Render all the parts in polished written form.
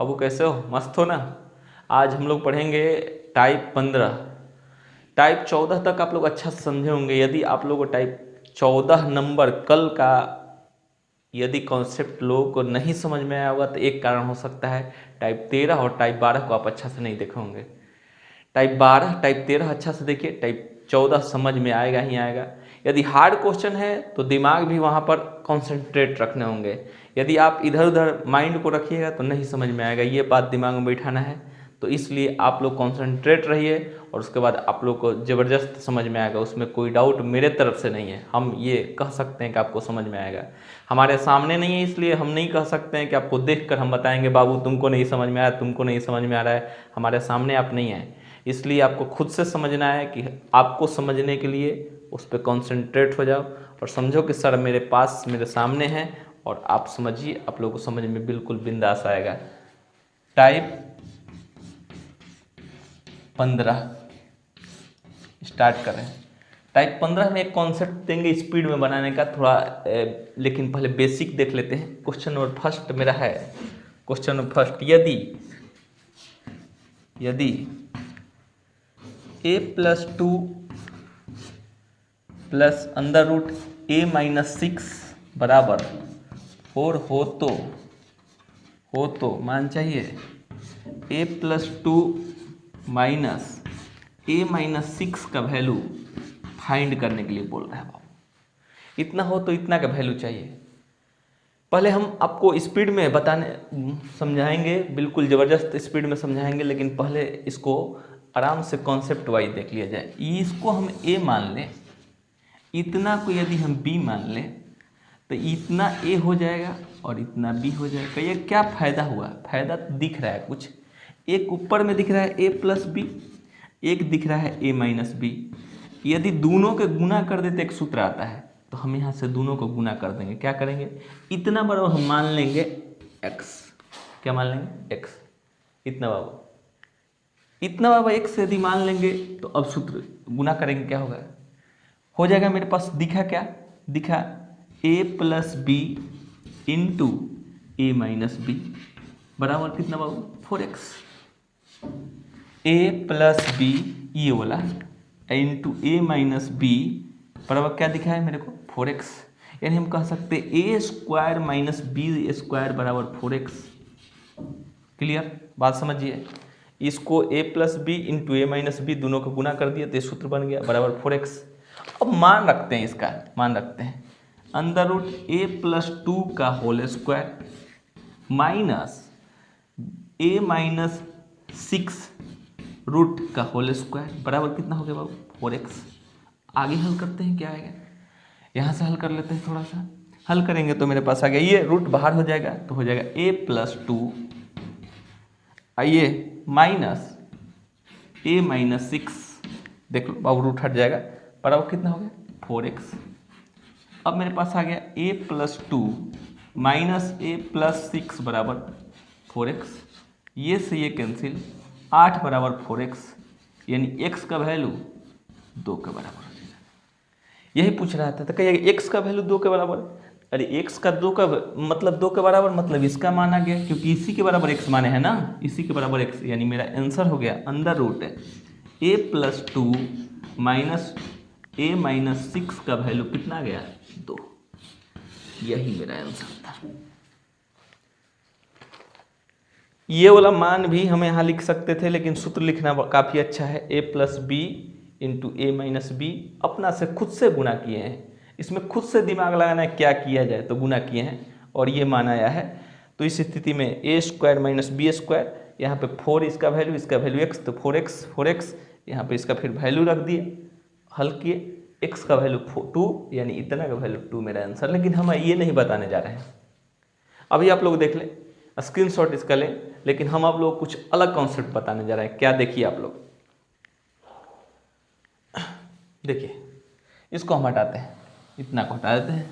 बाबू कैसे हो? मस्त हो ना? आज हम लोग पढ़ेंगे टाइप 15। टाइप 14 तक आप लोग अच्छा से समझे होंगे। यदि आप लोग को टाइप 14 नंबर कल का यदि कॉन्सेप्ट लोगों को नहीं समझ में आया होगा तो एक कारण हो सकता है टाइप 13 और टाइप 12 को आप अच्छा से नहीं देखे होंगे। टाइप 12 टाइप 13 अच्छा से देखिए, टाइप 14 समझ में आएगा ही आएगा। यदि हार्ड क्वेश्चन है तो दिमाग भी वहाँ पर कॉन्सेंट्रेट रखने होंगे। यदि आप इधर उधर माइंड को रखिएगा तो नहीं समझ में आएगा, ये बात दिमाग में बैठाना है। तो इसलिए आप लोग कॉन्सेंट्रेट रहिए और उसके बाद आप लोग को ज़बरदस्त समझ में आएगा, उसमें कोई डाउट मेरे तरफ से नहीं है। हम ये कह सकते हैं कि आपको समझ में आएगा। हमारे सामने नहीं है इसलिए हम नहीं कह सकते हैं कि आपको देखकर हम बताएंगे बाबू तुमको नहीं समझ में आया, तुमको नहीं समझ में आ रहा है। हमारे सामने आप नहीं हैं, इसलिए आपको खुद से समझना है कि आपको समझने के लिए उस पर कॉन्सेंट्रेट हो जाओ और समझो कि सर मेरे पास मेरे सामने हैं और आप समझिए। आप लोगों को समझ में बिल्कुल बिंदास आएगा। टाइप 15 स्टार्ट करें। टाइप 15 में एक कॉन्सेप्ट देंगे स्पीड में बनाने का थोड़ा, लेकिन पहले बेसिक देख लेते हैं। क्वेश्चन नंबर फर्स्ट मेरा है, क्वेश्चन नंबर फर्स्ट, यदि a+2 plus under root a-6 बराबर 4 हो तो मान चाहिए a+2 माइनस a-6 का वैल्यू फाइंड करने के लिए बोल रहा है बाबू। इतना हो तो इतना का वैल्यू चाहिए। पहले हम आपको स्पीड में बताने समझाएंगे, बिल्कुल ज़बरदस्त स्पीड में समझाएंगे, लेकिन पहले इसको आराम से कॉन्सेप्ट वाइज देख लिया जाए। इसको हम a मान लें, इतना को यदि हम b मान लें तो इतना a हो जाएगा और इतना b हो जाएगा। ये क्या फ़ायदा हुआ? फ़ायदा दिख रहा है कुछ, एक ऊपर में दिख रहा है a+b, एक दिख रहा है a-b। यदि दोनों के गुना कर देते एक सूत्र आता है, तो हम यहाँ से दोनों को गुना कर देंगे। क्या करेंगे? इतना बराबर हम मान लेंगे x। क्या मान लेंगे? x। इतना बाबा x यदि मान लेंगे तो अब सूत्र गुना करेंगे, क्या होगा? हो जाएगा मेरे पास दिखा क्या? दिखा a+b इंटू a-b बराबर कितना बाबू? 4x। a+b ये वाला इंटू a-b बराबर क्या दिखा है मेरे को? 4x। यानी हम कह सकते हैं a² - b² बराबर 4x। क्लियर? बात समझिए। इसको a+b इंटू a-b दोनों को गुना कर दिया तो ये सूत्र बन गया बराबर 4x। अब मान रखते हैं, इसका मान रखते हैं अंडर रूट a+2 का whole square minus a-6 root का होल स्क्वायर बराबर कितना हो गया बाबू? 4x। आगे हल करते हैं, क्या आएगा? यहाँ से हल कर लेते हैं, थोड़ा सा हल करेंगे तो मेरे पास आ गया, ये रूट बाहर हो जाएगा तो हो जाएगा a+2 आइए माइनस a-6, देख लो बाबू रूट हट जाएगा, बराबर कितना हो गया? 4x। अब मेरे पास आ गया a+2 माइनस a+6 बराबर 4x। ये से ये कैंसिल, 8 बराबर 4x, यानी x का वैल्यू 2 के बराबर हो जाएगा। यही पूछ रहा था, तो कहिए x का वैल्यू 2 के बराबर। अरे x का 2 का मतलब 2 के बराबर मतलब इसका मान आ गया, क्योंकि इसी के बराबर x माने है ना, इसी के बराबर x, यानी मेरा आंसर हो गया under root a+2 minus a-6 का वैल्यू कितना आ गया? 2। यही मेरा आंसर था। ये वाला मान भी हम यहाँ लिख सकते थे, लेकिन सूत्र लिखना काफ़ी अच्छा है। a+b इंटू a-b अपना से खुद से गुना किए हैं, इसमें खुद से दिमाग लगाना है क्या किया जाए, तो गुना किए हैं और ये मान आया है। तो इस स्थिति में a² - b², यहाँ पे 4 इसका वैल्यू x, तो 4x यहाँ पे इसका फिर वैल्यू रख दिए, हल किए, x का वैल्यू 2 यानी इतना का वैल्यू 2 मेरा आंसर। लेकिन हम ये नहीं बताने जा रहे हैं, अभी आप लोग देख लें, स्क्रीनशॉट इसका लें, लेकिन हम आप लोग कुछ अलग कॉन्सेप्ट बताने जा रहे हैं। क्या? देखिए आप लोग, देखिए इसको हम हटाते हैं, इतना को हटा देते हैं।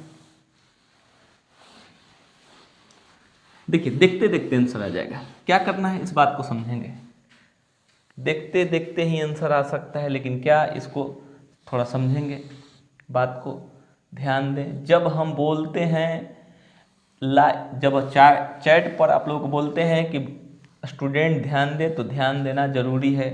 देखिए देखते देखते आंसर आ जाएगा। क्या करना है, इस बात को समझेंगे। देखते देखते ही आंसर आ सकता है, लेकिन क्या, इसको थोड़ा समझेंगे, बात को ध्यान दें। जब हम बोलते हैं जब चैट पर आप लोग बोलते हैं कि स्टूडेंट ध्यान दे तो ध्यान देना जरूरी है,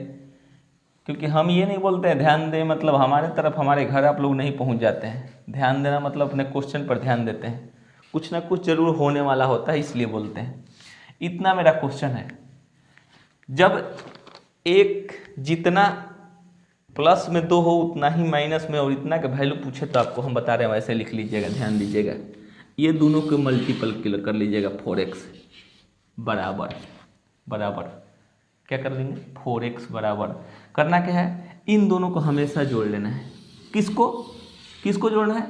क्योंकि हम ये नहीं बोलते हैं ध्यान दे मतलब हमारे तरफ हमारे घर आप लोग नहीं पहुंच जाते हैं। ध्यान देना मतलब अपने क्वेश्चन पर ध्यान देते हैं, कुछ ना कुछ जरूर होने वाला होता है इसलिए बोलते हैं। इतना मेरा क्वेश्चन है, जब एक जितना प्लस में 2 हो उतना ही माइनस में और इतना का वैल्यू पूछे तो आपको हम बता रहे हैं वैसे लिख लीजिएगा, ध्यान दीजिएगा। ये दोनों को मल्टीपल कर लीजिएगा, 4x बराबर क्या कर लेंगे, 4x बराबर करना क्या है, इन दोनों को हमेशा जोड़ लेना है। किसको जोड़ना है,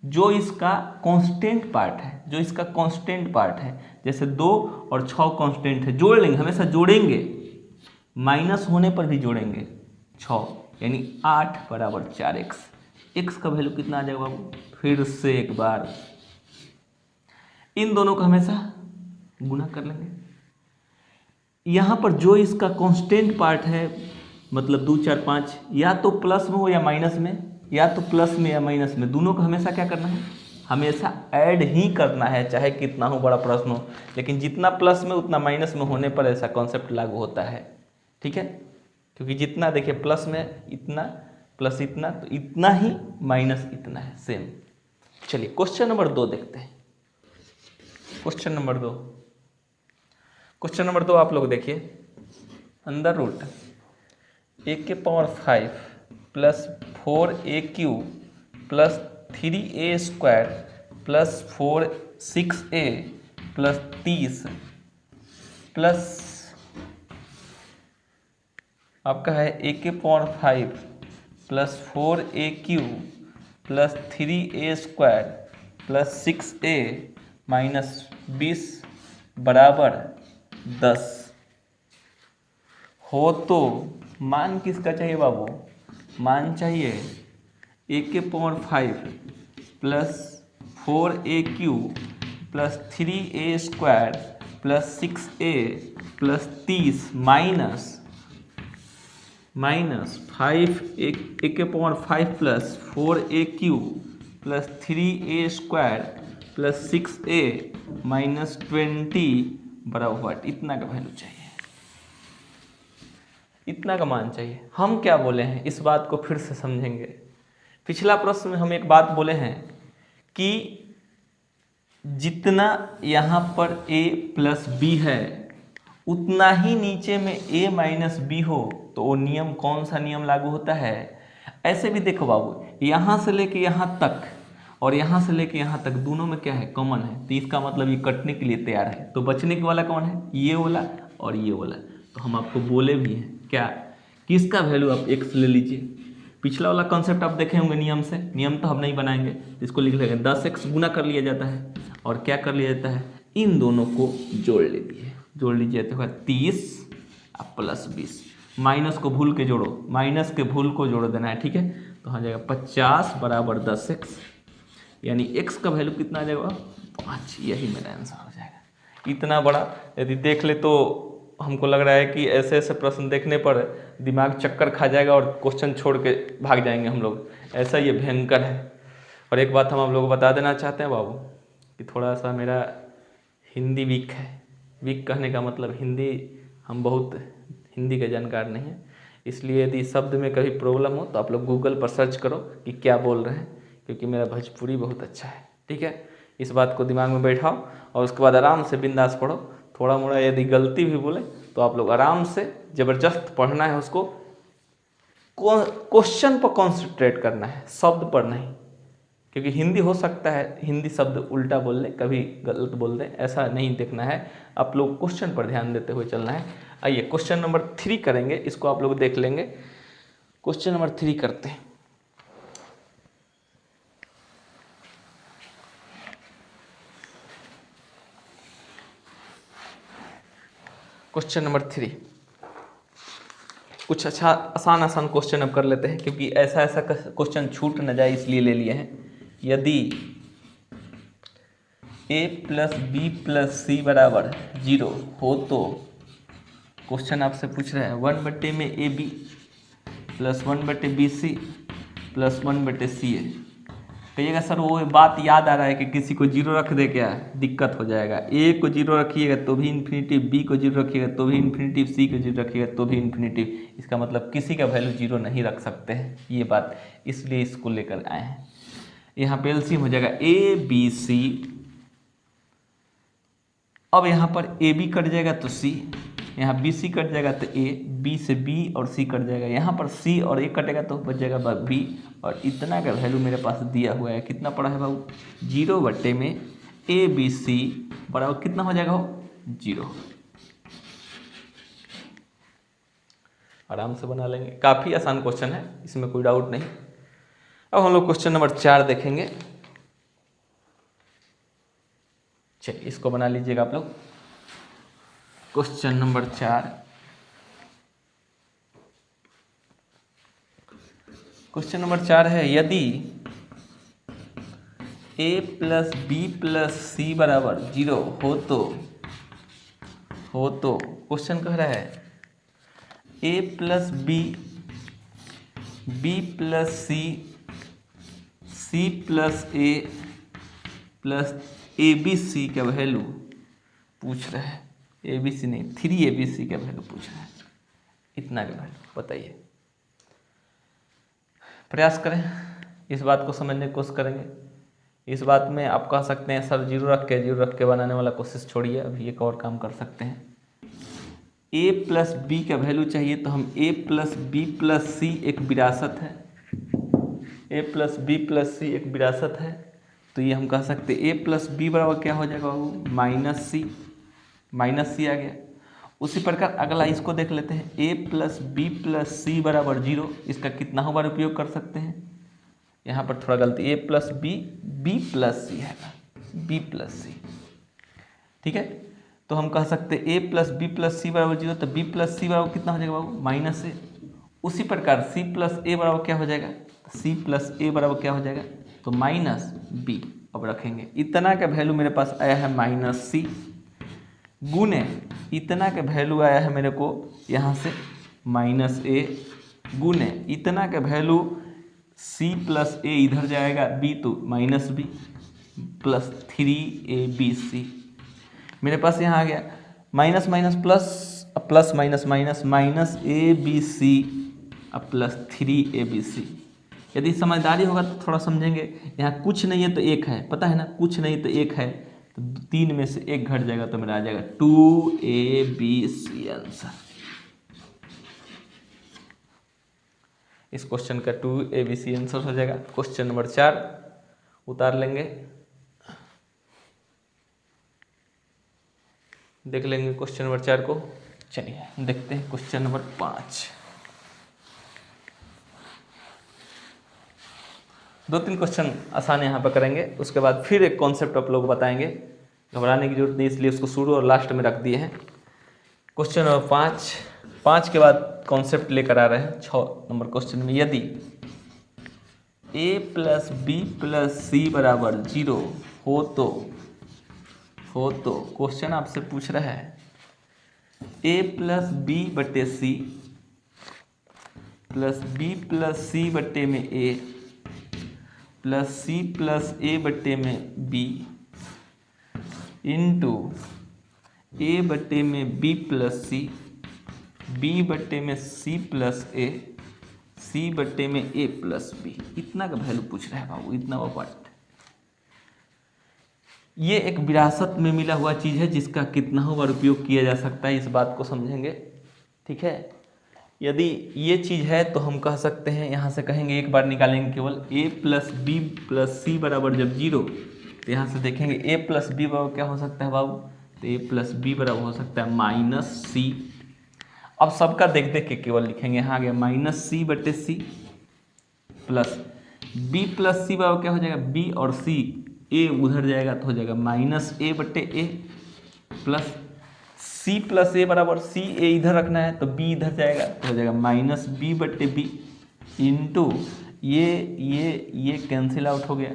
जो इसका कांस्टेंट पार्ट है, जैसे 2 और 6 कांस्टेंट है, जोड़ लेंगे, हमेशा जोड़ेंगे, माइनस होने पर भी जोड़ेंगे। 6 यानी 8 बराबर 4x। x का वैल्यू कितना आ जाएगा बाबू, फिर से एक बार इन दोनों को हमेशा गुना कर लेंगे। यहाँ पर जो इसका कांस्टेंट पार्ट है मतलब 2 4 5 या तो प्लस में हो या माइनस में, या तो प्लस में या माइनस में, दोनों को हमेशा क्या करना है, हमेशा ऐड ही करना है, चाहे कितना हो बड़ा प्रश्न हो। लेकिन जितना प्लस में उतना माइनस में होने पर ऐसा कॉन्सेप्ट लागू होता है, ठीक है। क्योंकि जितना देखिए प्लस में इतना प्लस इतना तो इतना ही माइनस इतना है, सेम। चलिए क्वेश्चन नंबर 2 देखते हैं। क्वेश्चन नंबर 2 आप लोग देखिए, under root a⁵ plus 4a³ plus 3a² plus 6a plus 30 plus आपका है a⁵ plus 4a³ plus 3a² plus 6a minus 20 बराबर 10 हो तो मान किसका चाहिए बाबू, मान चाहिए a⁵ plus 4a³ plus 3a² plus 6a plus 30 minus 5 a⁵ plus 4a³ plus 3a² plus 6a minus 20 बराबर इतना का वैल्यू चाहिए, इतना का मान चाहिए। हम क्या बोले हैं इस बात को फिर से समझेंगे। पिछला प्रश्न में हम एक बात बोले हैं कि जितना यहाँ पर a प्लस b है उतना ही नीचे में a माइनस b हो तो वो नियम, कौन सा नियम लागू होता है। ऐसे भी देखो बाबू, यहाँ से लेके यहाँ तक और यहाँ से लेके यहाँ तक दोनों में क्या है, कॉमन है, तो इसका मतलब ये कटने के लिए तैयार है। तो बचने के वाला कौन है, ये वाला और ये वाला। तो हम आपको बोले भी हैं क्या, किसका वैल्यू आप x ले लीजिए। पिछला वाला कॉन्सेप्ट आप देखे होंगे नियम से, नियम तो हम नहीं बनाएंगे, इसको लिख लेंगे 10x गुना कर लिया जाता है और क्या कर लिया जाता है, इन दोनों को जोड़ लीजिए तो 30 प्लस 20, माइनस को भूल के जोड़ो, माइनस के भूल को जोड़ देना है, ठीक है। तो आ जाएगा 50 बराबर 10x, यानी x का वैल्यू कितना आ जाएगा 5, यही मेरा आंसर हो जाएगा। इतना बड़ा यदि देख ले तो हमको लग रहा है कि ऐसे ऐसे प्रश्न देखने पर दिमाग चक्कर खा जाएगा और क्वेश्चन छोड़ के भाग जाएंगे हम लोग, ऐसा ये भयंकर है। और एक बात हम आप लोगों को बता देना चाहते हैं बाबू कि थोड़ा सा मेरा हिंदी वीक है। वीक कहने का मतलब हिंदी, हम बहुत हिंदी के जानकार नहीं हैं, इसलिए यदि शब्द में कभी प्रॉब्लम हो तो आप लोग गूगल पर सर्च करो कि क्या बोल रहे हैं, क्योंकि मेरा भोजपुरी बहुत अच्छा है, ठीक है। इस बात को दिमाग में बैठाओ और उसके बाद आराम से बिंदास पढ़ो। थोड़ा मोड़ा यदि गलती भी बोले तो आप लोग आराम से ज़बरदस्त पढ़ना है, उसको क्वेश्चन पर कॉन्सेंट्रेट करना है, शब्द पर नहीं। क्योंकि हिंदी हो सकता है हिंदी शब्द उल्टा बोल ले, कभी गलत बोल दे, ऐसा नहीं देखना है। आप लोग क्वेश्चन पर ध्यान देते हुए चलना है। आइए क्वेश्चन नंबर 3 करेंगे, इसको आप लोग देख लेंगे। क्वेश्चन नंबर 3 करते हैं। क्वेश्चन नंबर 3 कुछ अच्छा आसान क्वेश्चन अब कर लेते हैं, क्योंकि ऐसा क्वेश्चन छूट न जाए इसलिए ले लिए हैं। यदि a plus B plus C बराबर 0 हो तो क्वेश्चन आपसे पूछ रहा है 1/में AB plus 1/BC plus 1/CA। कहिएगा सर वो बात याद आ रहा है कि किसी को जीरो रख दे, क्या दिक्कत हो जाएगा। ए को जीरो रखिएगा तो भी इन्फिनिटिव, बी को जीरो रखिएगा तो भी इन्फिनिटिव, सी को जीरो रखिएगा तो भी इन्फिनिटिव। इसका मतलब किसी का वैल्यू जीरो नहीं रख सकते हैं, ये बात इसलिए इसको लेकर आए हैं। यहाँ पे एलसीएम हो जाएगा ए बी सी। अब यहाँ पर ए बी कट जाएगा तो सी, यहाँ बी सी कट जाएगा तो ए, बी से बी और सी कट जाएगा, यहाँ पर सी और ए कटेगा तो बच जाएगा बी। और इतना का वैल्यू मेरे पास दिया हुआ है, कितना पड़ा है बाबू, 0 में ए बी सी बराबर कितना हो जाएगा हो, 0। आराम से बना लेंगे, काफ़ी आसान क्वेश्चन है, इसमें कोई डाउट नहीं। अब हम लोग क्वेश्चन नंबर 4 देखेंगे। चलिए इसको बना लीजिएगा आप लोग। क्वेश्चन नंबर 4, क्वेश्चन नंबर 4 है, यदि a plus B plus C बराबर 0 हो तो क्वेश्चन कह रहा है a plus B, B plus C, C plus A plus A B C का वैल्यू पूछ रहा है। ए बी सी नहीं, 3ABC का वैल्यू पूछ रहा है, इतना का वैल्यू बताइए। प्रयास करें, इस बात को समझने की कोशिश करेंगे। इस बात में आप कह सकते हैं सर जीरो रख के बनाने वाला कोशिश छोड़िए, अभी एक और काम कर सकते हैं। a प्लस बी का वैल्यू चाहिए तो हम a प्लस बी प्लस सी एक विरासत है, a प्लस बी प्लस सी एक विरासत है, तो ये हम कह सकते हैं a प्लस बी बराबर क्या हो जाएगा वो, माइनस सी आ गया। उसी प्रकार अगला इसको देख लेते हैं, a plus B plus C बराबर 0, इसका कितना बार उपयोग कर सकते हैं, यहाँ पर थोड़ा गलती, a plus B, B plus C है, बी प्लस सी, ठीक है। तो हम कह सकते हैं a plus B plus C बराबर 0, तो b प्लस सी बराबर कितना हो जाएगा बाबू, माइनस ए। उसी प्रकार c प्लस ए बराबर क्या हो जाएगा, c प्लस ए बराबर क्या हो जाएगा, तो माइनस बी। अब रखेंगे, इतना का वैल्यू मेरे पास आया है माइनस सी, गुने इतना का वैल्यू आया है मेरे को यहाँ से माइनस ए, गुने इतना का वैल्यू सी प्लस ए इधर जाएगा बी तो माइनस बी, प्लस 3ABC। मेरे पास यहाँ आ गया minus minus plus, plus minus minus, minus ABC अब प्लस 3ABC। यदि समझदारी होगा तो थोड़ा समझेंगे, यहाँ कुछ नहीं है तो एक है, पता है ना, कुछ नहीं तो एक है, तो 3 में से 1 घट जाएगा तो मेरा आ जाएगा 2ABC आंसर। इस क्वेश्चन का 2ABC आंसर हो जाएगा। क्वेश्चन नंबर 4 उतार लेंगे, देख लेंगे क्वेश्चन नंबर 4 को। चलिए देखते हैं क्वेश्चन नंबर 5। 2-3 क्वेश्चन आसान यहाँ पर करेंगे, उसके बाद फिर एक कॉन्सेप्ट आप लोग बताएंगे, घबराने की जरूरत नहीं, इसलिए उसको शुरू और लास्ट में रख दिए हैं। क्वेश्चन नंबर 5 के बाद कॉन्सेप्ट लेकर आ रहे हैं 6 नंबर क्वेश्चन में, यदि a plus B plus C बराबर 0 हो तो क्वेश्चन आपसे पूछ रहा है a प्लस बी बटे सी प्लस बी प्लस सी बटे में a प्लस सी प्लस ए बटे में बी इंटू ए बटे में बी प्लस सी, बी बटे में सी प्लस ए, सी बटे में ए प्लस बी। इतना का वैल्यू पूछ रहा है बाबू, इतना पार्ट। ये एक विरासत में मिला हुआ चीज़ है जिसका कितना बार उपयोग किया जा सकता है, इस बात को समझेंगे, ठीक है। यदि ये चीज़ है तो हम कह सकते हैं, यहाँ से कहेंगे एक बार निकालेंगे केवल a plus B plus C बराबर जब 0, तो यहाँ से देखेंगे a प्लस बी बराबर क्या हो सकता है बाबू, तो a प्लस बी बराबर हो सकता है माइनस सी। अब सबका देख देख के केवल लिखेंगे, यहाँ आ गया माइनस सी बटे C plus b plus C बराबर क्या हो जाएगा, b और c, a उधर जाएगा तो हो जाएगा माइनस a बटे ए, प्लस c प्लस ए बराबर c, a इधर रखना है तो b इधर जाएगा तो हो जाएगा माइनस b बटे बी इंटू ये कैंसिल आउट हो गया,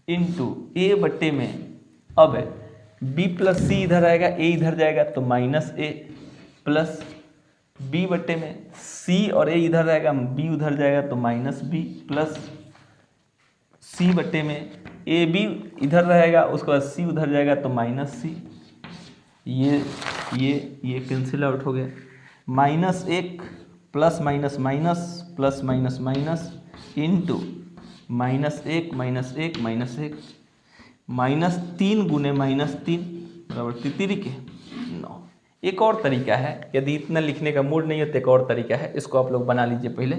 इंटू a बटे में, अब b प्लस सी इधर आएगा, a इधर जाएगा तो माइनस a, प्लस b बटे में c और a इधर आएगा, b उधर जाएगा तो माइनस b, प्लस सी बटे में ए बी इधर रहेगा, उसके बाद सी उधर जाएगा तो माइनस सी, ये कैंसिल आउट हो गया, माइनस एक plus minus minus plus minus minus into minus एक माइनस एक माइनस एक माइनस तीन गुने माइनस तीन बराबर तितरी के 9। एक और तरीका है, यदि इतना लिखने का मूड नहीं है तो एक और तरीका है, इसको आप लोग बना लीजिए पहले,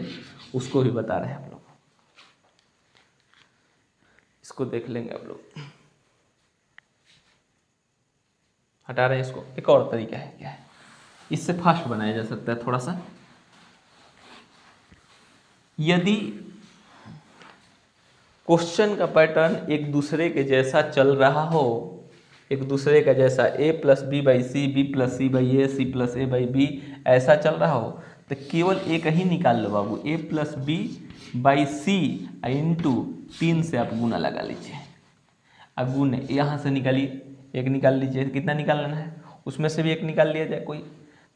उसको भी बता रहे हैं आप लोग, इसको देख लेंगे आप लोग, हटा रहे हैं इसको। एक और तरीका है, क्या है, इससे फास्ट बनाया जा सकता है थोड़ा सा। यदि क्वेश्चन का पैटर्न एक दूसरे के जैसा चल रहा हो, एक दूसरे का जैसा a plus B by C, B plus C by A, C plus A by B ऐसा चल रहा हो, तो केवल एक ही निकाल लो बाबू, a plus B by C into 3 से आप गुना लगा लीजिए। अब गुने यहाँ से निकालिए, एक निकाल लीजिए, कितना निकाल लेना है, उसमें से भी एक निकाल लिया जाए कोई,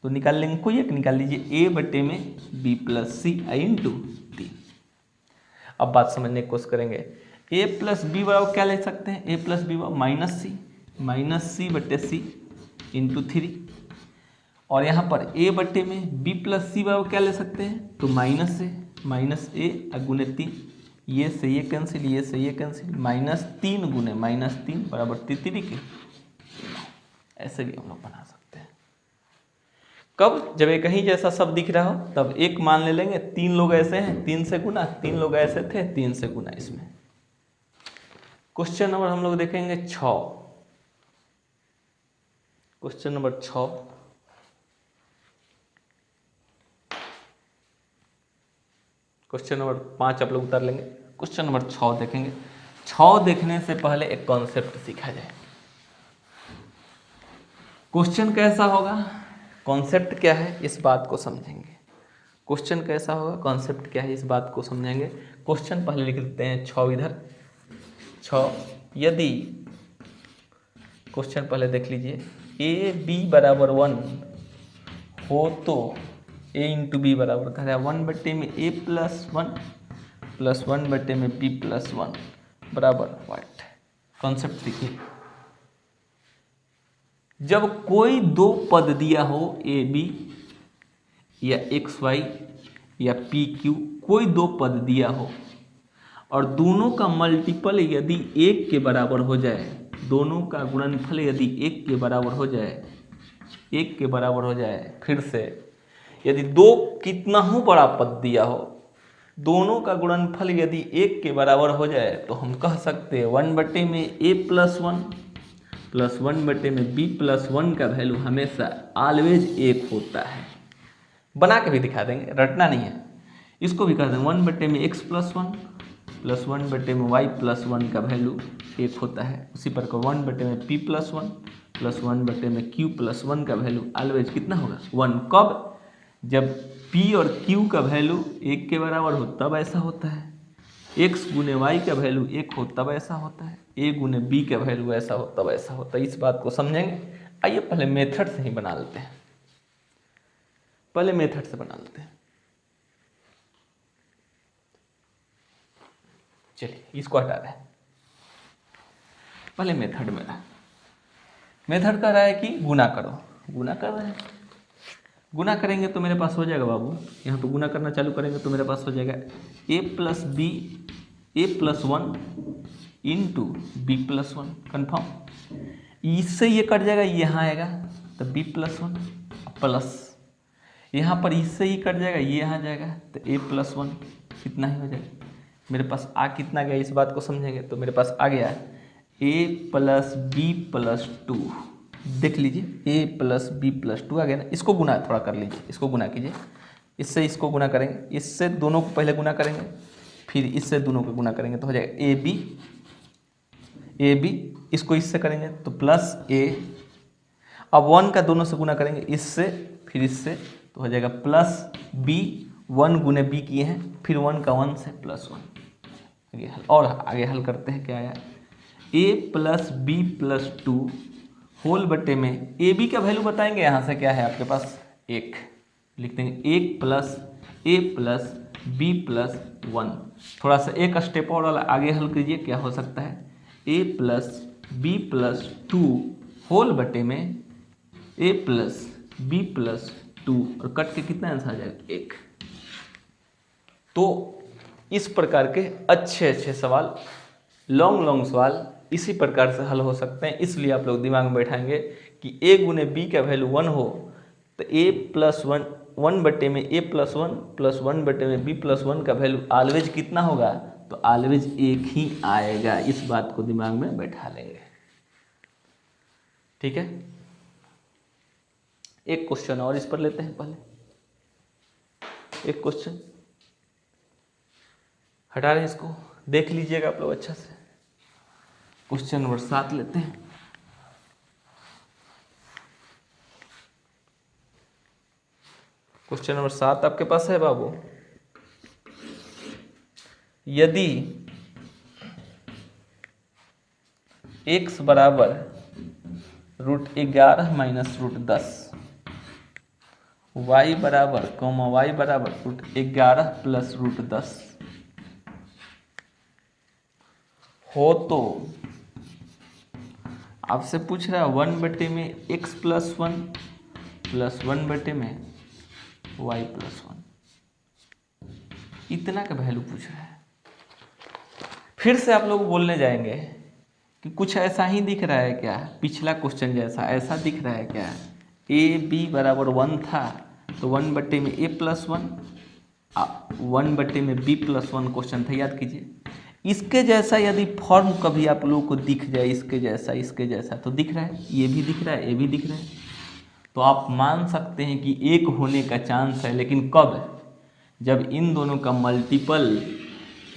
तो निकाल लेंगे, कोई एक निकाल लीजिए, a बटे में b प्लस सी इंटू 3। अब बात समझने की कोशिश करेंगे, a प्लस बी बराबर क्या ले सकते हैं, a प्लस बी बराबर माइनस सी बटे सी इंटू 3, और यहाँ पर a बटे में b प्लस सी बराबर क्या ले सकते हैं, तो माइनस ए गुने 3, ये से ये कैंसिल, ये से ये कैंसिल, माइनस 3 गुने माइनस 3 बराबर तितरी के। ऐसे भी हम लोग बना सकते हैं। कब, जब एक ही जैसा सब दिख रहा हो तब एक मान ले लेंगे, 3 लोग ऐसे हैं 3 से गुना, 3 लोग ऐसे थे 3 से गुना। इसमें क्वेश्चन नंबर हम लोग देखेंगे 6, क्वेश्चन नंबर 6। क्वेश्चन नंबर 5 आप लोग उतार लेंगे, क्वेश्चन नंबर 6 देखेंगे। 6 देखने से पहले एक कॉन्सेप्ट सीखा जाए। क्वेश्चन कैसा होगा, कॉन्सेप्ट क्या है, इस बात को समझेंगे। क्वेश्चन कैसा होगा, कॉन्सेप्ट क्या है, इस बात को समझेंगे। क्वेश्चन पहले लिख देते हैं 6 इधर, 6। यदि क्वेश्चन पहले देख लीजिए, ए बी बराबर 1 हो तो a इंटू बी बराबर कर रहा है 1 बटे में a प्लस 1 प्लस 1 बटे में b प्लस 1 बराबर व्हाट। कॉन्सेप्ट सीखिए, जब कोई दो पद दिया हो a b या x y या p q, कोई दो पद दिया हो और दोनों का मल्टीपल यदि 1 के बराबर हो जाए, दोनों का गुणनफल यदि 1 के बराबर हो जाए, 1 के बराबर हो जाए, फिर से यदि दो कितना हो बड़ा पद दिया हो, दोनों का गुणनफल यदि 1 के बराबर हो जाए, तो हम कह सकते हैं 1 बटे में a प्लस 1 प्लस 1 बटे में b प्लस 1 का वैल्यू हमेशा ऑलवेज 1 होता है। बना के भी दिखा देंगे, रटना नहीं है। इसको भी कह देंगे 1 बटे में x प्लस 1 प्लस 1 बटे में y प्लस 1 का वैल्यू 1 होता है। उसी पर 1 बटे में p प्लस 1 प्लस 1 बटे में q प्लस 1 का वैल्यू ऑलवेज कितना होगा, 1। कब, जब p और q का वैल्यू 1 के बराबर हो तब ऐसा होता है, x गुने y का वैल्यू 1 हो तब ऐसा होता है, a गुने b का वैल्यू ऐसा हो तब ऐसा होता है। इस बात को समझेंगे। आइए पहले मेथड से ही बना लेते हैं, पहले मेथड से बना लेते हैं। चलिए इसको हटा रहे हैं, पहले मेथड में रहा। मेथड कह रहा है कि गुना करो, गुना कर रहे हैं, गुना करेंगे तो मेरे पास हो जाएगा बाबू, यहाँ पे गुना करना चालू करेंगे तो मेरे पास हो जाएगा a plus B, a plus 1 into B plus 1, confirm. इससे ये कट जाएगा, यहाँ आएगा तो b प्लस 1 प्लस, यहाँ पर इससे ही कट जाएगा, ये यहाँ जाएगा तो a प्लस 1, कितना ही हो जाएगा। मेरे पास आ कितना गया, इस बात को समझेंगे तो मेरे पास आ गया a प्लस बी प्लस 2, देख लीजिए a प्लस बी प्लस 2 आ गया ना। इसको गुना थोड़ा कर लीजिए, इसको गुना कीजिए, इससे इसको गुना करेंगे, इससे दोनों को पहले गुना करेंगे, फिर इससे दोनों को गुना करेंगे तो हो जाएगा ए बी, इसको इससे करेंगे तो प्लस a। अब 1 का दोनों से गुना करेंगे, इससे फिर इससे तो हो जाएगा प्लस b, 1 गुने b किए हैं, फिर 1 का 1 से प्लस 1। और आगे हल करते हैं, क्या आया a plus B plus 2 whole बटे में ए बी का वैल्यू बताएंगे, यहाँ से क्या है आपके पास 1, लिख देंगे 1 plus a plus B plus one. थोड़ा सा एक स्टेप और आगे हल कीजिए, क्या हो सकता है, A plus B plus two whole बटे में A plus B plus two, और कट के कितना आंसर आ जाएगा, एक। तो इस प्रकार के अच्छे अच्छे सवाल, लॉन्ग सवाल इसी प्रकार से हल हो सकते हैं। इसलिए आप लोग दिमाग में बैठाएंगे कि ए गुने बी का वैल्यू 1 हो तो ए प्लस वन, 1 बटे में ए प्लस वन प्लस 1 बटे में बी प्लस वन का वैल्यू ऑलवेज कितना होगा, तो ऑलवेज एक ही आएगा। इस बात को दिमाग में बैठा लेंगे, ठीक है। एक क्वेश्चन और इस पर लेते हैं, पहले एक क्वेश्चन हटा रहे हैं, इसको देख लीजिएगा आप लोग अच्छा से। क्वेश्चन नंबर 7 लेते हैं। क्वेश्चन नंबर 7 आपके पास है बाबू। यदि x बराबर √11 माइनस √10, y बराबर y बराबर √11 प्लस √10 हो, तो आपसे पूछ रहा है 1 बटे में x प्लस 1 प्लस 1 बटे में y प्लस 1, इतना का वैल्यू पूछ रहा है। फिर से आप लोग बोलने जाएंगे कि कुछ ऐसा ही दिख रहा है क्या, पिछला क्वेश्चन जैसा ऐसा दिख रहा है क्या, ए बी बराबर 1 था तो 1 बटे में ए प्लस 1, 1 बटे में बी प्लस 1 क्वेश्चन था, याद कीजिए। इसके जैसा यदि फॉर्म कभी आप लोगों को दिख जाए, इसके जैसा तो दिख रहा है, ये भी दिख रहा है, ये भी दिख रहा है, तो आप मान सकते हैं कि एक होने का चांस है। लेकिन कब, जब इन दोनों का मल्टीपल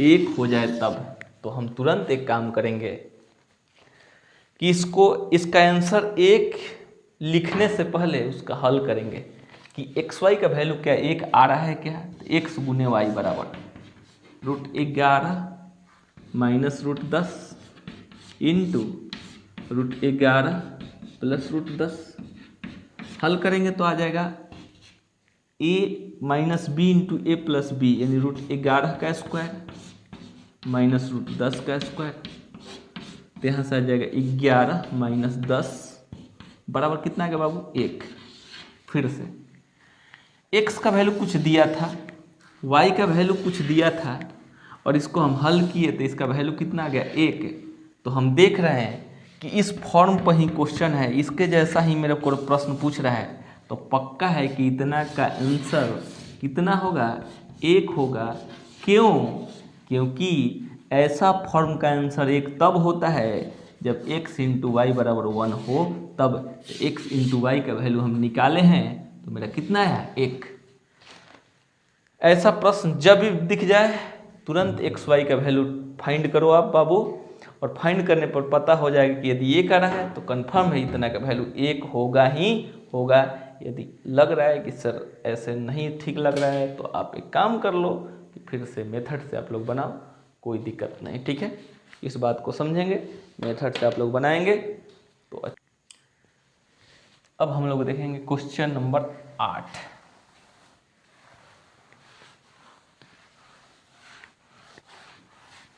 एक हो जाए तब। तो हम तुरंत एक काम करेंगे कि इसका आंसर एक लिखने से पहले उसका हल करेंगे कि एक्स वाई का वैल्यू क्या एक आ रहा है क्या, तो एक्स गुने वाई बराबर √11 माइनस √10 इंटू √11 प्लस √10। हल करेंगे तो आ जाएगा a minus B into A plus B, यानी √11 का स्क्वायर माइनस √10 का स्क्वायर। तो यहाँ से आ जाएगा 11 माइनस 10 बराबर कितना आ गया बाबू, 1। फिर से x का वैल्यू कुछ दिया था, y का वैल्यू कुछ दिया था, और इसको हम हल किए तो इसका वैल्यू कितना आ गया, 1। तो हम देख रहे हैं कि इस फॉर्म पर ही क्वेश्चन है, इसके जैसा ही मेरे को प्रश्न पूछ रहा है, तो पक्का है कि इतना का आंसर कितना होगा, 1 होगा। क्यों, क्योंकि ऐसा फॉर्म का आंसर 1 तब होता है जब x इंटू वाई बराबर 1 हो, तब x इंटू वाई का वैल्यू हम निकाले हैं तो मेरा कितना आया, 1। ऐसा प्रश्न जब भी दिख जाए तुरंत एक्स वाई का वैल्यू फाइंड करो आप बाबू, और फाइंड करने पर पता हो जाएगा कि यदि 1 आ रहा है तो कंफर्म है इतना का वैल्यू 1 होगा ही होगा। यदि लग रहा है कि सर ऐसे नहीं ठीक लग रहा है तो आप एक काम कर लो कि फिर से मेथड से आप लोग बनाओ, कोई दिक्कत नहीं, ठीक है। इस बात को समझेंगे, मेथड से आप लोग बनाएंगे तो अच्छा। अब हम लोग देखेंगे क्वेश्चन नंबर 8।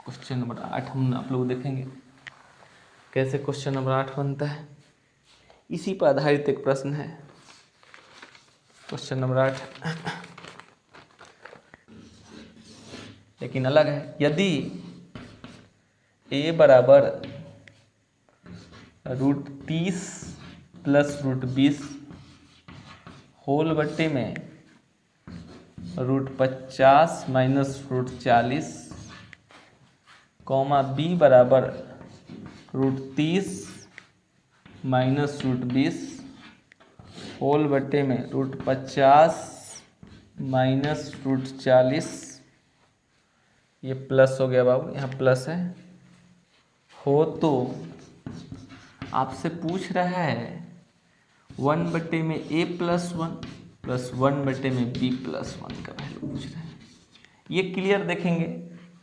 क्वेश्चन नंबर 8 हम आप लोग देखेंगे कैसे क्वेश्चन नंबर 8 बनता है। इसी पर आधारित एक प्रश्न है क्वेश्चन नंबर 8, लेकिन अलग है। यदि a बराबर √30 प्लस √20 होल बट्टे में √50 माइनस √40 कॉमा b बराबर √30 माइनस √20 होल बट्टे में √50 माइनस √40, ये प्लस हो गया बाबू, यहाँ प्लस है हो, तो आपसे पूछ रहा है 1 बटे में a प्लस 1 प्लस 1 बटे में b प्लस 1 का वैल्यू पूछ रहा है। ये क्लियर देखेंगे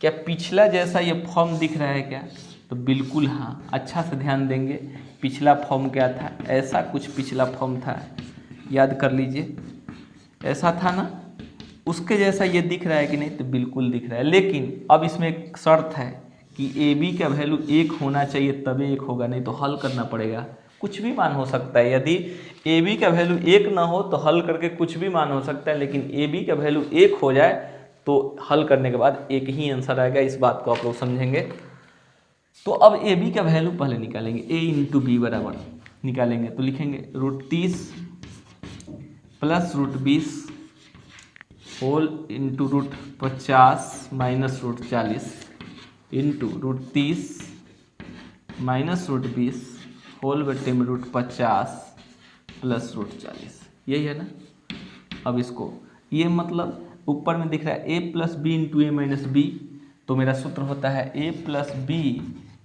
क्या पिछला जैसा ये फॉर्म दिख रहा है क्या, तो बिल्कुल हाँ, अच्छा से ध्यान देंगे। पिछला फॉर्म क्या था, ऐसा कुछ पिछला फॉर्म था, याद कर लीजिए, ऐसा था ना, उसके जैसा ये दिख रहा है कि नहीं, तो बिल्कुल दिख रहा है। लेकिन अब इसमें एक शर्त है कि ए बी का वैल्यू 1 होना चाहिए, तभी 1 होगा, नहीं तो हल करना पड़ेगा। कुछ भी मान हो सकता है, यदि ए बी का वैल्यू 1 ना हो तो हल करके कुछ भी मान हो सकता है, लेकिन ए बी का वैल्यू 1 हो जाए तो हल करने के बाद एक ही आंसर आएगा। इस बात को आप लोग समझेंगे। तो अब ए बी का वैल्यू पहले निकालेंगे, ए इंटू बी बराबर निकालेंगे तो लिखेंगे √30 plus √20 whole into √50 minus √40 into √30 minus √20 whole बटे में √50 प्लस √40, यही है ना। अब इसको ये मतलब ऊपर में दिख रहा है a plus B into A minus B, तो मेरा सूत्र होता है a plus B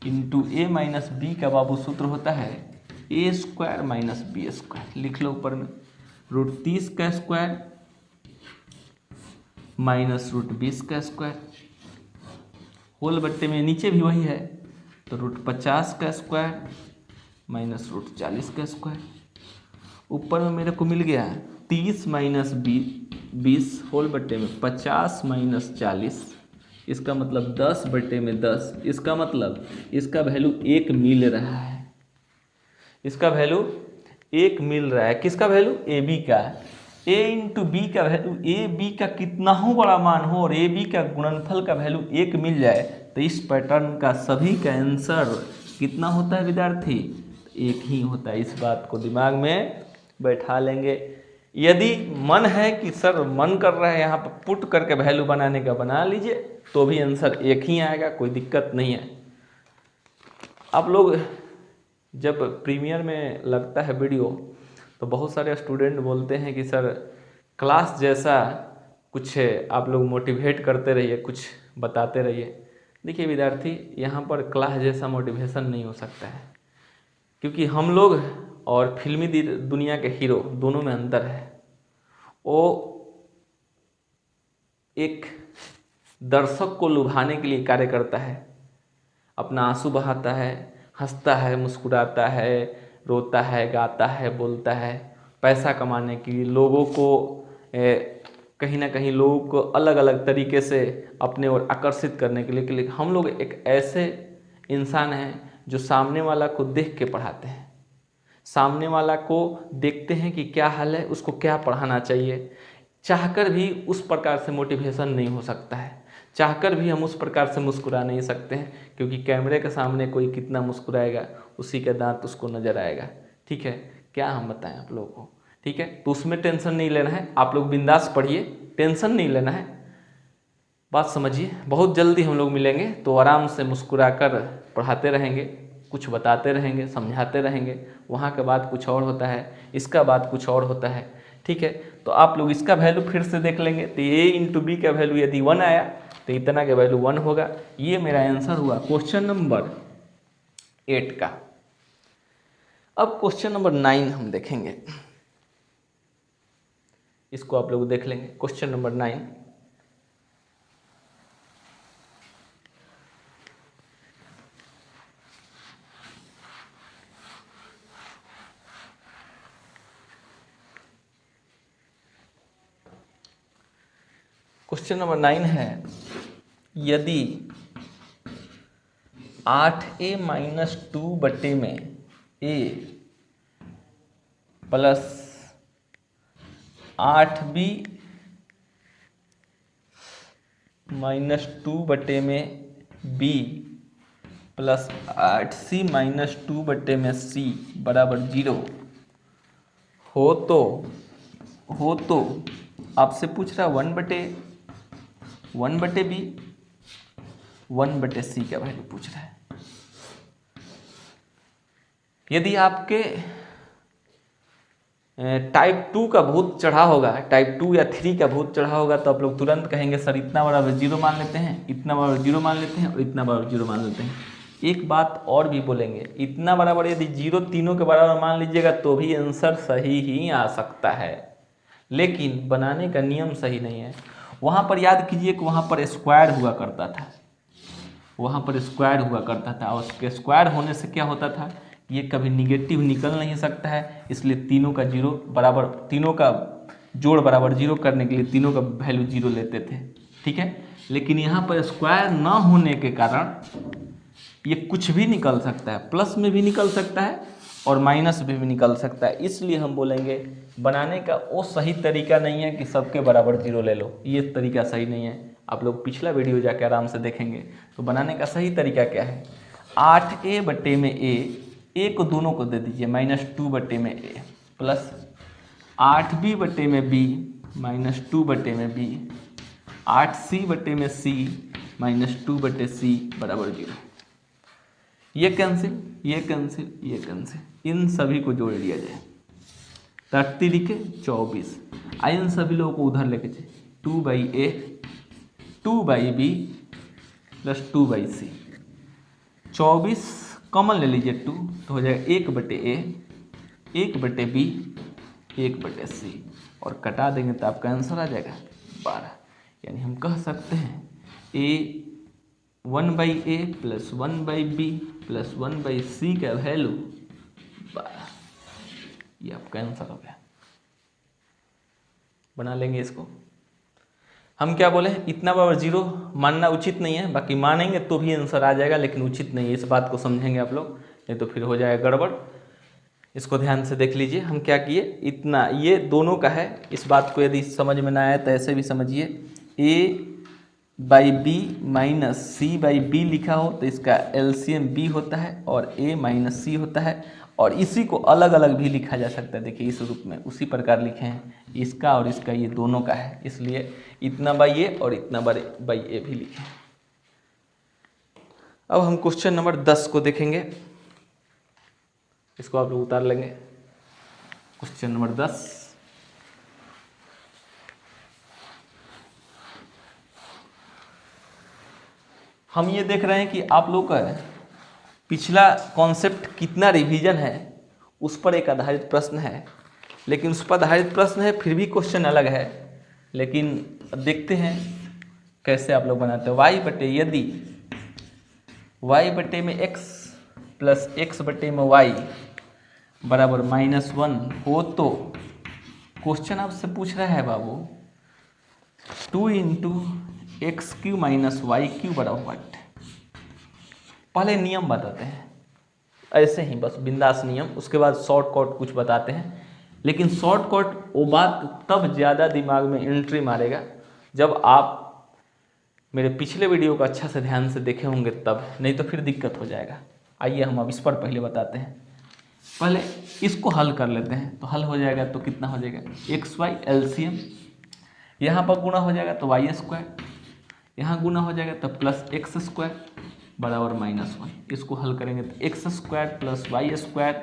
into A minus B का बाबू सूत्र होता है a square minus B square. लिख लो ऊपर में √30 का स्क्वायर माइनस √20 का स्क्वायर होल बट्टे में नीचे भी वही है, तो √50 का स्क्वायर माइनस √40 का स्क्वायर। ऊपर में मेरे को मिल गया 30 माइनस 20 होल बट्टे में 50 माइनस 40, इसका मतलब 10 बट्टे में 10। इसका मतलब इसका वैल्यू 1 मिल रहा है, इसका वैल्यू 1 मिल रहा है। किसका वैल्यू? ए बी का। ए इंटू बी का वैल्यू, ए बी का कितना हो बड़ा मान हो और ए बी का गुणनफल का वैल्यू 1 मिल जाए, तो इस पैटर्न का सभी का आंसर कितना होता है विद्यार्थी? 1 ही होता है। इस बात को दिमाग में बैठा लेंगे। यदि मन है कि सर मन कर रहा है यहाँ पर पुट करके वैल्यू बनाने का, बना लीजिए, तो भी आंसर 1 ही आएगा, कोई दिक्कत नहीं है। आप लोग जब प्रीमियर में लगता है वीडियो, तो बहुत सारे स्टूडेंट बोलते हैं कि सर क्लास जैसा कुछ आप लोग मोटिवेट करते रहिए, कुछ बताते रहिए। देखिए विद्यार्थी, यहाँ पर क्लास जैसा मोटिवेशन नहीं हो सकता है, क्योंकि हम लोग और फिल्मी दुनिया के हीरो दोनों में अंतर है। वो एक दर्शक को लुभाने के लिए कार्य करता है, अपना आंसू बहाता है, हंसता है, मुस्कुराता है, रोता है, गाता है, बोलता है, पैसा कमाने के लिए, लोगों को कहीं ना कहीं लोगों को अलग अलग तरीके से अपने ओर आकर्षित करने के लिए हम लोग एक ऐसे इंसान हैं जो सामने वाला को देख के पढ़ाते हैं, सामने वाला को देखते हैं कि क्या हाल है, उसको क्या पढ़ाना चाहिए। चाहकर भी उस प्रकार से मोटिवेशन नहीं हो सकता है, चाहकर भी हम उस प्रकार से मुस्कुरा नहीं सकते हैं, क्योंकि कैमरे के सामने कोई कितना मुस्कुराएगा उसी का दांत उसको नज़र आएगा। ठीक है, क्या हम बताएं आप लोगों को? ठीक है, तो उसमें टेंशन नहीं लेना है, आप लोग बिंदास पढ़िए, टेंशन नहीं लेना है। बात समझिए, बहुत जल्दी हम लोग मिलेंगे, तो आराम से मुस्कुरा कर पढ़ाते रहेंगे, कुछ बताते रहेंगे, समझाते रहेंगे। वहाँ का बात कुछ और होता है, इसका बात कुछ और होता है। ठीक है, तो आप लोग इसका वैल्यू फिर से देख लेंगे, तो ए इंटू बी का वैल्यू यदि 1 आया तो इतना का वैल्यू 1 होगा। ये मेरा आंसर हुआ क्वेश्चन नंबर 8 का। अब क्वेश्चन नंबर 9 हम देखेंगे, इसको आप लोग देख लेंगे। क्वेश्चन नंबर 9, क्वेश्चन नंबर 9 है, यदि 8a माइनस 2 बटे में a प्लस 8b माइनस 2 बटे में b प्लस 8c माइनस 2 बटे में c बराबर 0 हो तो आपसे पूछ रहा 1 बटे b 1 बटे c का वैल्यू पूछ रहा है। यदि आपके टाइप 2 का भूत चढ़ा होगा, टाइप 2 या 3 का भूत चढ़ा होगा, तो आप लोग तुरंत कहेंगे सर इतना बराबर 0 मान लेते हैं, इतना बराबर 0 मान लेते हैं और इतना बराबर 0 मान लेते हैं। एक बात और भी बोलेंगे, इतना बराबर यदि 0 तीनों के बराबर मान लीजिएगा तो भी आंसर सही ही आ सकता है, लेकिन बनाने का नियम सही नहीं है। वहाँ पर याद कीजिए कि वहाँ पर स्क्वायर हुआ करता था, वहाँ पर स्क्वायर हुआ करता था, और उसके स्क्वायर होने से क्या होता था, ये कभी निगेटिव निकल नहीं सकता है, इसलिए तीनों का 0 बराबर, तीनों का जोड़ बराबर जीरो करने के लिए तीनों का वैल्यू जीरो लेते थे, ठीक है। लेकिन यहाँ पर स्क्वायर ना होने के कारण ये कुछ भी निकल सकता है, प्लस में भी निकल सकता है और माइनस में भी निकल सकता है। इसलिए हम बोलेंगे बनाने का वो सही तरीका नहीं है कि सबके बराबर जीरो ले लो, ये तरीका सही नहीं है। आप लोग पिछला वीडियो जाके आराम से देखेंगे। तो बनाने का सही तरीका क्या है, 8a बटे में a को दोनों को दे दीजिए -2 बटे में a प्लस 8b बटे में b -2 बटे में b 8c बटे में c -2 बटे c बराबर जीरो। ये कैंसिल, ये कैंसिल, ये कैंसिल, इन सभी को जोड़ लिया जाए, 30 लिखे 24। आइए इन सभी लोगों को उधर लेके जाए, 2/a 2/b plus 2/c, 24 common ले लीजिए 2 तो हो जाएगा 1 बटे a 1 बटे b 1 बटे c और कटा देंगे तो आपका आंसर आ जाएगा 12। यानी हम कह सकते हैं a 1/a plus 1/b plus 1/c का वैल्यू 12। ये आपका आंसर हो गया। बना लेंगे इसको। हम क्या बोले, इतना बराबर जीरो मानना उचित नहीं है, बाकी मानेंगे तो भी आंसर आ जाएगा, लेकिन उचित नहीं है। इस बात को समझेंगे आप लोग, नहीं तो फिर हो जाएगा गड़बड़। इसको ध्यान से देख लीजिए। हम क्या किए, इतना ये दोनों का है, इस बात को यदि समझ में ना आए तो ऐसे भी समझिए, a/b माइनस c/b लिखा हो तो इसका एलसीएम b होता है और a माइनस c होता है, और इसी को अलग अलग भी लिखा जा सकता है। देखिए इस रूप में उसी प्रकार लिखे हैं, इसका और इसका ये दोनों का है, इसलिए इतना बाई ए और इतना बाई ए भी लिखे। अब हम क्वेश्चन नंबर 10 को देखेंगे, इसको आप लोग उतार लेंगे। क्वेश्चन नंबर 10, हम ये देख रहे हैं कि आप लोग का पिछला कॉन्सेप्ट कितना रिवीजन है उस पर एक आधारित प्रश्न है, लेकिन उस पर आधारित प्रश्न है फिर भी क्वेश्चन अलग है। लेकिन देखते हैं कैसे आप लोग बनाते हैं। y बटे यदि y बटे में x प्लस x बटे में y बराबर -1 हो तो क्वेश्चन आपसे पूछ रहा है बाबू 2 × x³ - y³ बराबर व्हाट। पहले नियम बताते हैं, ऐसे ही बस बिंदास नियम, उसके बाद शॉर्टकट कुछ बताते हैं। लेकिन शॉर्टकट वो बात तब ज़्यादा दिमाग में एंट्री मारेगा जब आप मेरे पिछले वीडियो को अच्छा से ध्यान से देखे होंगे तब, नहीं तो फिर दिक्कत हो जाएगा। आइए हम अब इस पर पहले बताते हैं। पहले इसको हल कर लेते हैं, तो हल हो जाएगा तो कितना हो जाएगा, xy एलसीएम, यहाँ पर गुणा हो जाएगा तो y², यहाँ गुणा हो जाएगा तो प्लस x² बराबर -1। इसको हल करेंगे तो x² प्लस y²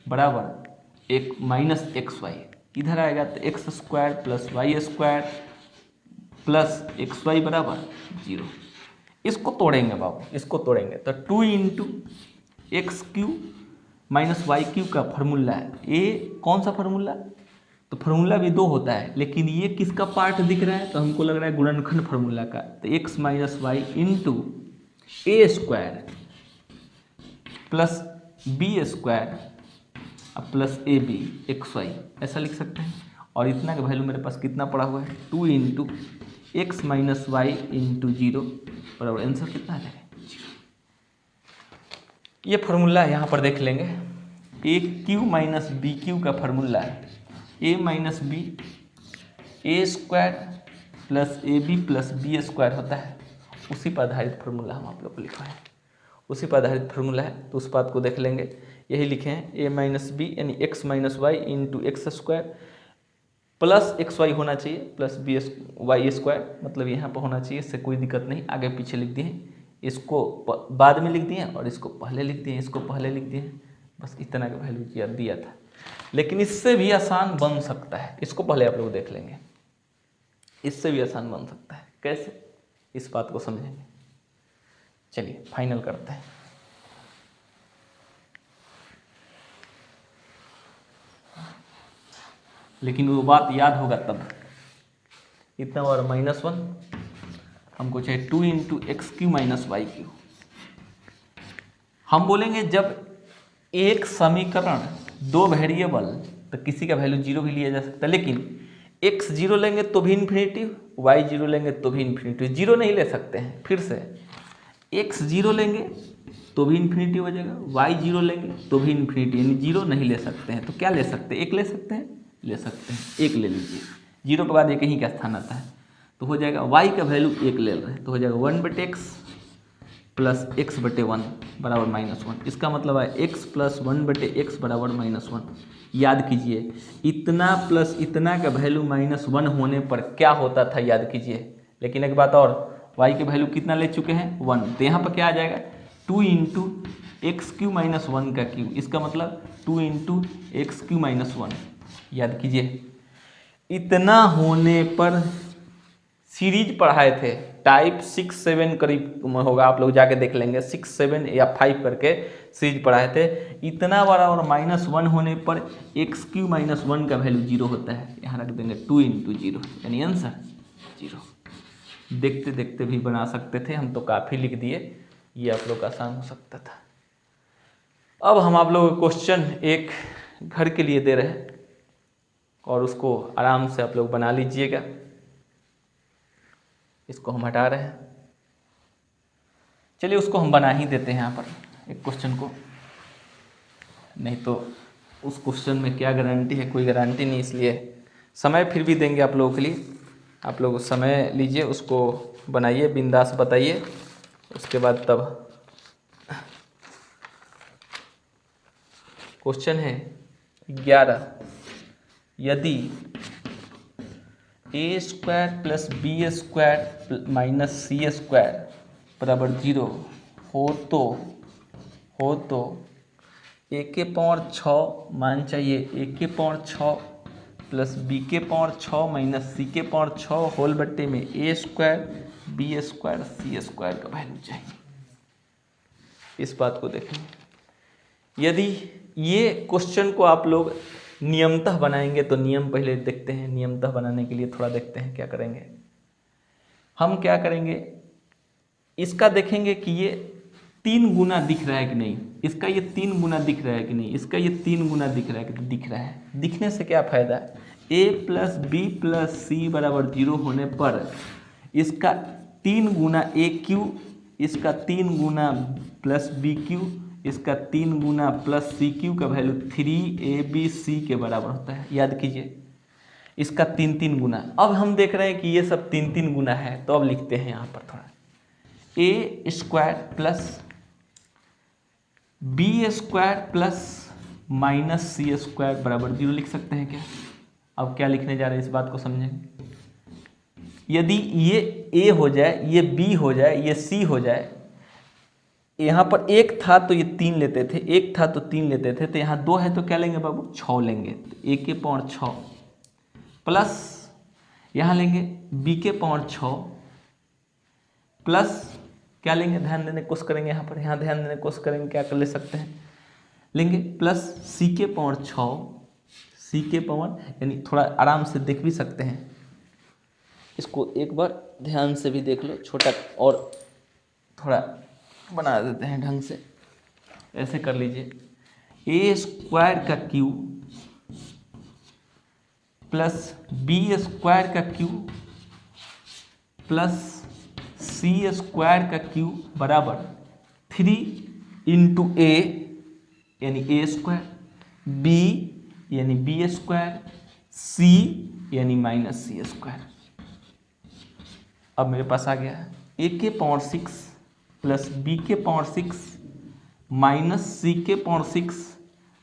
बराबर एक -xy, इधर आएगा तो x² plus y² plus xy बराबर 0। इसको तोड़ेंगे बाबू, इसको तोड़ेंगे तो 2 × x³ - y³ का फॉर्मूला है। ये कौन सा फॉर्मूला, तो फार्मूला भी 2 होता है, लेकिन ये किसका पार्ट दिख रहा है, तो हमको लग रहा है गुणनखंड फार्मूला का। तो x - y × a² plus b² plus ab xy, ऐसा लिख सकते हैं। और इतना का वैल्यू मेरे पास कितना पड़ा हुआ है, 2 × x - y × 0 बराबर आंसर कितना आ जाएगा, 0। ये फार्मूला यहाँ पर देख लेंगे, a³ - b³ का फार्मूला है a - b a² plus ab plus b² होता है। उसी पर आधारित फार्मूला हम आप लोग को लिखा है, उसी पर आधारित फार्मूला है, तो उस बात को देख लेंगे। यही लिखे हैं a - b यानी x - y × x² plus xy होना चाहिए प्लस y², मतलब यहाँ पर होना चाहिए, इससे कोई दिक्कत नहीं। आगे पीछे लिख दिए, इसको बाद में लिख दिए और इसको पहले लिख दिए, इसको पहले लिख दिए, बस इतना का वैल्यू दिया था। लेकिन इससे भी आसान बन सकता है, इसको पहले आप लोग देख लेंगे। इससे भी आसान बन सकता है, कैसे, इस बात को समझेंगे। चलिए फाइनल करते हैं। लेकिन वो बात याद होगा तब, इतना और -1 हमको चाहिए 2 × x³ - y³। हम बोलेंगे जब एक समीकरण 2 वेरिएबल, तो किसी का वैल्यू 0 भी लिया जा सकता है, लेकिन एक्स जीरो लेंगे तो भी इन्फिनिटी, वाई जीरो लेंगे तो भी इन्फिनिटी, जीरो नहीं ले सकते हैं। फिर से एक्स जीरो लेंगे तो भी इन्फिनिटी हो जाएगा, वाई जीरो लेंगे तो भी इन्फिनिटी, यानी जीरो नहीं ले सकते हैं। तो क्या ले सकते हैं? एक ले सकते हैं, ले सकते हैं, एक ले लीजिए। जीरो के बाद एक ही का स्थान आता है, तो हो जाएगा वाई का वैल्यू एक ले रहे हैं तो हो जाएगा 1/x प्लस x/1 बराबर -1। इसका मतलब है x प्लस 1/x बराबर -1। याद कीजिए, इतना प्लस इतना का वैल्यू -1 होने पर क्या होता था, याद कीजिए। लेकिन एक बात और, y के वैल्यू कितना ले चुके हैं? 1, तो यहाँ पर क्या आ जाएगा? 2 इंटू x³ - 1 का क्यूब, इसका मतलब 2 इंटू x³ - 1। याद कीजिए, इतना होने पर सीरीज पढ़ाए थे, टाइप 6-7 करीब होगा, आप लोग जाके देख लेंगे, 6-7 या 5 करके सीरीज पढ़ाए थे। इतना बराबर -1 होने पर x³ - 1 का वैल्यू 0 होता है। यहाँ रख देंगे 2 इंटू 0, यानी आंसर 0। देखते देखते भी बना सकते थे हम, तो काफ़ी लिख दिए, ये आप लोग का आसान हो सकता था। अब हम आप लोगों को क्वेश्चन एक घर के लिए दे रहे हैं और उसको आराम से आप लोग बना लीजिएगा। इसको हम हटा रहे हैं, चलिए उसको हम बना ही देते हैं यहाँ पर एक क्वेश्चन को, नहीं तो उस क्वेश्चन में क्या गारंटी है, कोई गारंटी नहीं। इसलिए समय फिर भी देंगे आप लोगों के लिए, आप लोग समय लीजिए, उसको बनाइए, बिंदास बताइए, उसके बाद तब क्वेश्चन है 11। यदि a² plus b² minus c² बराबर 0 हो तो a के पावर 6 मान चाहिए a के पावर 6 प्लस b के पावर 6 माइनस c के पावर 6 होल बट्टे में a² b² c² का वैल्यू चाहिए। इस बात को देखें, यदि ये क्वेश्चन को आप लोग नियमतः बनाएंगे तो नियम पहले देखते हैं। नियमतः बनाने के लिए थोड़ा देखते हैं क्या करेंगे हम। क्या करेंगे, इसका देखेंगे कि ये 3 गुना दिख रहा है कि नहीं, इसका ये 3 गुना दिख रहा है कि नहीं, इसका ये 3 गुना दिख रहा है कि दिख रहा है। दिखने से क्या फ़ायदा है? a plus B plus C बराबर 0 होने पर इसका 3 गुना a³, इसका 3 गुना प्लस b³, इसका 3 गुना प्लस c³ का वैल्यू 3abc के बराबर होता है। याद कीजिए, इसका 3 गुना। अब हम देख रहे हैं कि ये सब 3 गुना है, तो अब लिखते हैं यहाँ पर थोड़ा, a² plus b² plus minus c² बराबर 0 लिख सकते हैं क्या? अब क्या लिखने जा रहे हैं, इस बात को समझेंगे। यदि ये a हो जाए, ये b हो जाए, ये c हो जाए, यहाँ पर 1 था तो ये 3 लेते थे, 1 था तो 3 लेते थे, तो यहाँ 2 है तो क्या लेंगे बाबू? 6 लेंगे। तो a के पावर 6 प्लस यहाँ लेंगे b के पावर 6 प्लस क्या लेंगे, ध्यान देने की कोशिश करेंगे, यहाँ पर यहाँ ध्यान देने की कोशिश करेंगे, क्या कर ले सकते हैं, लेंगे प्लस c के पावर 6, c के पावर, यानी थोड़ा आराम से देख भी सकते हैं, इसको एक बार ध्यान से भी देख लो, छोटा और थोड़ा बना देते हैं ढंग से, ऐसे कर लीजिए। a² का क्यूब प्लस b² का क्यूब प्लस c² का क्यूब बराबर 3 इंटू a यानी a², b यानी b², c यानी माइनस c²। अब मेरे पास आ गया a के पावर 6 प्लस b के पावर 6 माइनस c के पावर 6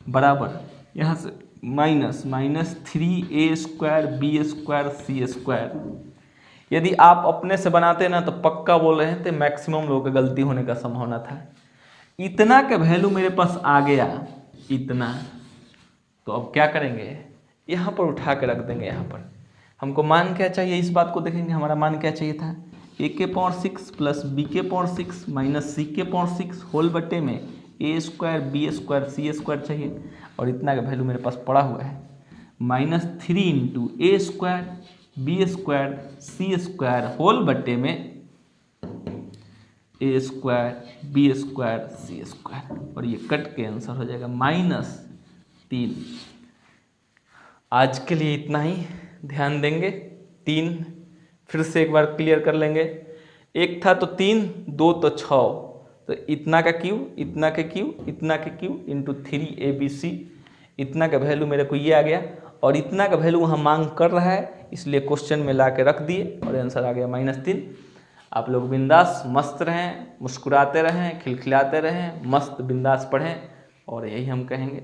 बराबर यहाँ से माइनस 3a² b² c²। यदि आप अपने से बनाते ना तो पक्का बोल रहे थे मैक्सिमम लोगों का गलती होने का संभावना था। इतना का वैल्यू मेरे पास आ गया, इतना, तो अब क्या करेंगे, यहाँ पर उठा के रख देंगे। यहाँ पर हमको मान क्या चाहिए, इस बात को देखेंगे, हमारा मान क्या चाहिए था, a के पावर 6 प्लस b के पावर 6 माइनस c के पावर 6 होल बट्टे में a² b² c² चाहिए, और इतना का वैल्यू मेरे पास पड़ा हुआ है -3 into a² b² c² whole बट्टे में a² b² c², और ये कट के आंसर हो जाएगा -3। आज के लिए इतना ही, ध्यान देंगे। 3 फिर से एक बार क्लियर कर लेंगे। एक था तो 3, 2 तो 6, तो इतना का क्यू, इतना के क्यू, इतना के क्यू इंटू 3ABC, इतना का वैल्यू मेरे को ये आ गया और इतना का वैल्यू वहाँ मांग कर रहा है, इसलिए क्वेश्चन में ला के रख दिए और आंसर आ गया -3। आप लोग बिंदास मस्त रहें, मुस्कुराते रहें, खिलखिलाते रहें, मस्त बिंदास पढ़ें और यही हम कहेंगे।